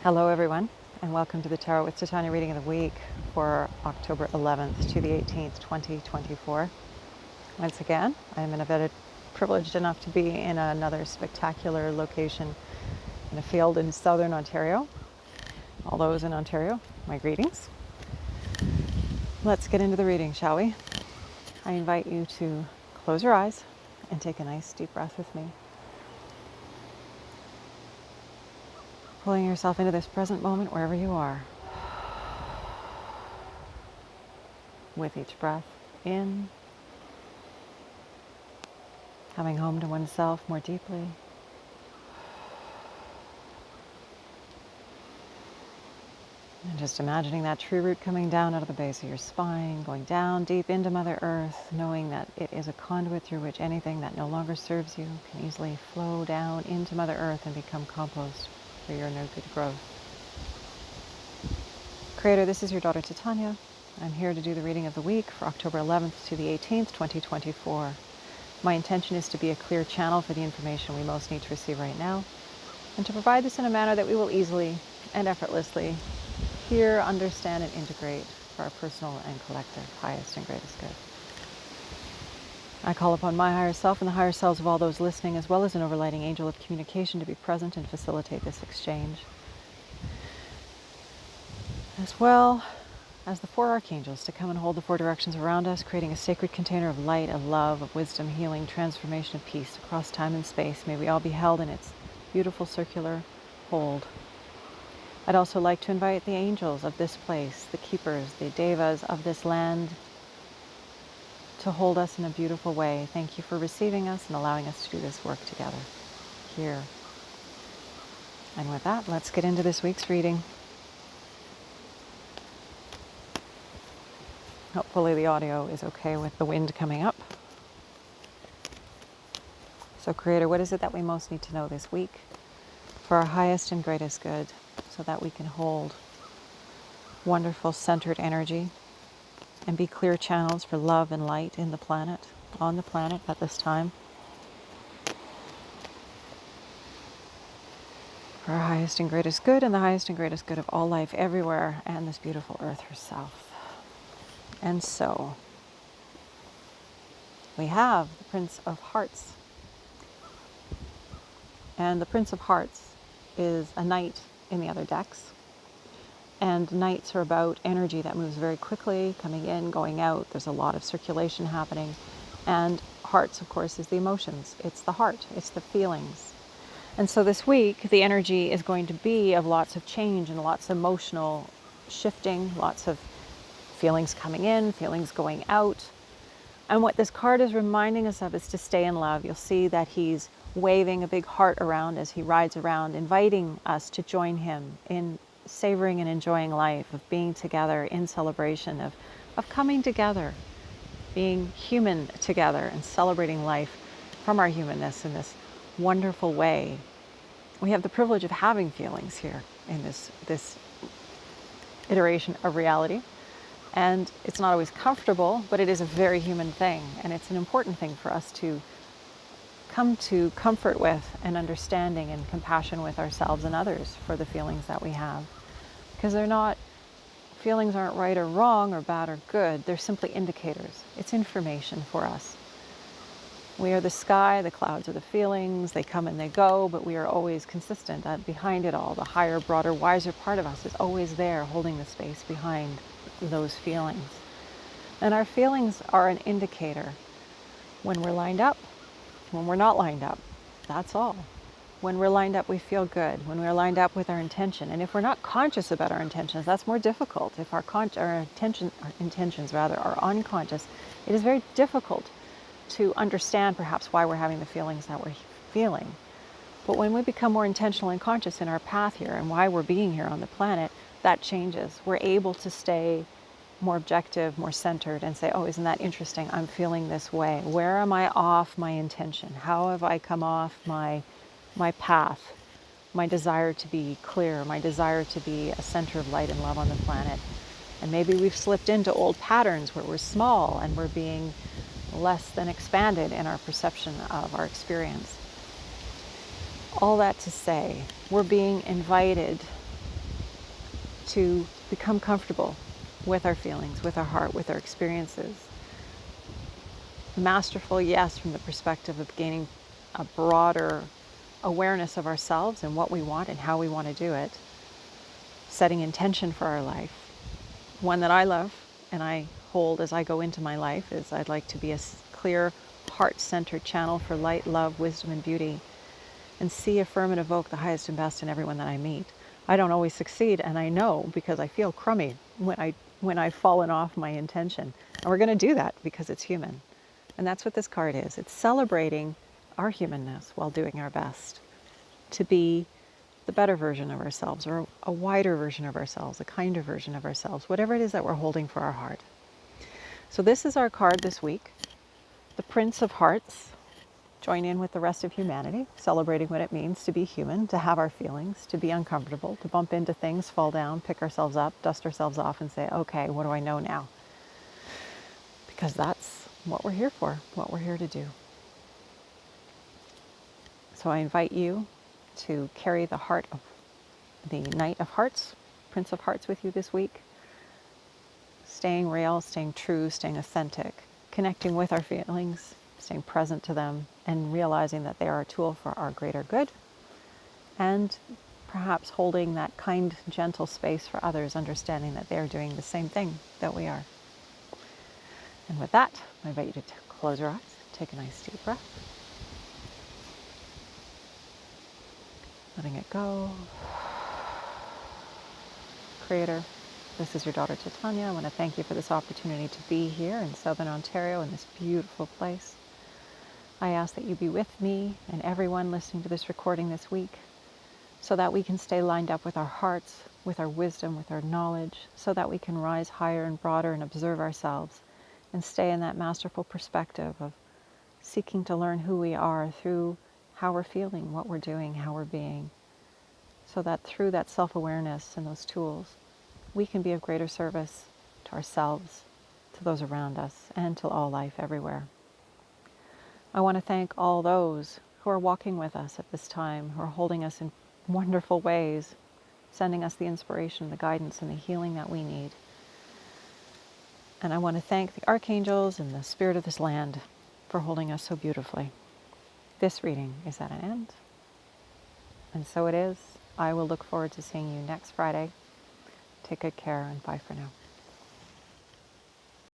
Hello everyone, and welcome to the Tarot with Titania reading of the week for October 11th to the 18th, 2024. Once again, I am privileged enough to be in another spectacular location in a field in southern Ontario. All those in Ontario, my greetings. Let's get into the reading, shall we? I invite you to close your eyes and take a nice deep breath with me. Pulling yourself into this present moment wherever you are. With each breath in, coming home to oneself more deeply. And just imagining that tree root coming down out of the base of your spine, going down deep into Mother Earth, knowing that it is a conduit through which anything that no longer serves you can easily flow down into Mother Earth and become compost for your no good growth. Creator, this is your daughter Titania. I'm here to do the reading of the week for October 11th to the 18th, 2024. My intention is to be a clear channel for the information we most need to receive right now, and to provide this in a manner that we will easily and effortlessly hear, understand, and integrate for our personal and collective highest and greatest good. I call upon my higher self and the higher selves of all those listening, as well as an overlighting angel of communication, to be present and facilitate this exchange, as well as the four archangels to come and hold the four directions around us, creating a sacred container of light, of love, of wisdom, healing, transformation, of peace across time and space. May we all be held in its beautiful circular hold. I'd also like to invite the angels of this place, the keepers, the devas of this land, to hold us in a beautiful way. Thank you for receiving us and allowing us to do this work together here. And with that, let's get into this week's reading. Hopefully the audio is okay with the wind coming up. So Creator, what is it that we most need to know this week for our highest and greatest good, so that we can hold wonderful centered energy and be clear channels for love and light in the planet, on the planet at this time? For our highest and greatest good and the highest and greatest good of all life everywhere and this beautiful earth herself. And so we have the Prince of Hearts. And the Prince of Hearts is a knight in the other decks. And knights are about energy that moves very quickly, coming in, going out. There's a lot of circulation happening. And hearts, of course, is the emotions. It's the heart. It's the feelings. And so this week, the energy is going to be of lots of change and lots of emotional shifting, lots of feelings coming in, feelings going out. And what this card is reminding us of is to stay in love. You'll see that he's waving a big heart around as he rides around, inviting us to join him in savoring and enjoying life, of being together in celebration, of coming together, being human together and celebrating life from our humanness in this wonderful way. We have the privilege of having feelings here in this iteration of reality. And it's not always comfortable, but it is a very human thing. And it's an important thing for us to come to comfort with and understanding and compassion with ourselves and others for the feelings that we have. Because feelings aren't right or wrong or bad or good. They're simply indicators. It's information for us. We are the sky, the clouds are the feelings, they come and they go, but we are always consistent. Behind it all, the higher, broader, wiser part of us is always there, holding the space behind those feelings. And our feelings are an indicator when we're lined up, when we're not lined up. That's all. When we're lined up, we feel good. When we're lined up with our intention. And if we're not conscious about our intentions, that's more difficult. If our intentions are unconscious, it is very difficult to understand perhaps why we're having the feelings that we're feeling. But when we become more intentional and conscious in our path here and why we're being here on the planet, that changes. We're able to stay more objective, more centered, and say, oh, isn't that interesting? I'm feeling this way. Where am I off my intention? How have I come off my path, my desire to be clear, my desire to be a center of light and love on the planet? And maybe we've slipped into old patterns where we're small and we're being less than expanded in our perception of our experience. All that to say, we're being invited to become comfortable with our feelings, with our heart, with our experiences. Masterful, yes, from the perspective of gaining a broader awareness of ourselves and what we want and how we want to do it. Setting intention for our life. One that I love and I hold as I go into my life is I'd like to be a clear, heart-centered channel for light, love, wisdom, and beauty, and see, affirm, and evoke the highest and best in everyone that I meet. I don't always succeed, and I know because I feel crummy when I've fallen off my intention. And we're going to do that because it's human. And that's what this card is. It's celebrating our humanness while doing our best to be the better version of ourselves, or a wider version of ourselves, a kinder version of ourselves, whatever it is that we're holding for our heart. So this is our card this week, the Prince of Hearts. Join in with the rest of humanity, celebrating what it means to be human, to have our feelings, to be uncomfortable, to bump into things, fall down, pick ourselves up, dust ourselves off, and say, okay, what do I know now? Because that's what we're here for, what we're here to do. So I invite you to carry the heart of the Knight of Hearts, Prince of Hearts with you this week. Staying real, staying true, staying authentic, connecting with our feelings, staying present to them, and realizing that they are a tool for our greater good. And perhaps holding that kind, gentle space for others, understanding that they are doing the same thing that we are. And with that, I invite you to close your eyes, take a nice deep breath, letting it go. Creator, this is your daughter Titania. I want to thank you for this opportunity to be here in Southern Ontario in this beautiful place. I ask that you be with me and everyone listening to this recording this week, so that we can stay lined up with our hearts, with our wisdom, with our knowledge, so that we can rise higher and broader and observe ourselves and stay in that masterful perspective of seeking to learn who we are through how we're feeling, what we're doing, how we're being, so that through that self-awareness and those tools, we can be of greater service to ourselves, to those around us, and to all life everywhere. I want to thank all those who are walking with us at this time, who are holding us in wonderful ways, sending us the inspiration, the guidance, and the healing that we need. And I want to thank the archangels and the spirit of this land for holding us so beautifully. This reading is at an end, and so it is. I will look forward to seeing you next Friday. Take good care, and bye for now.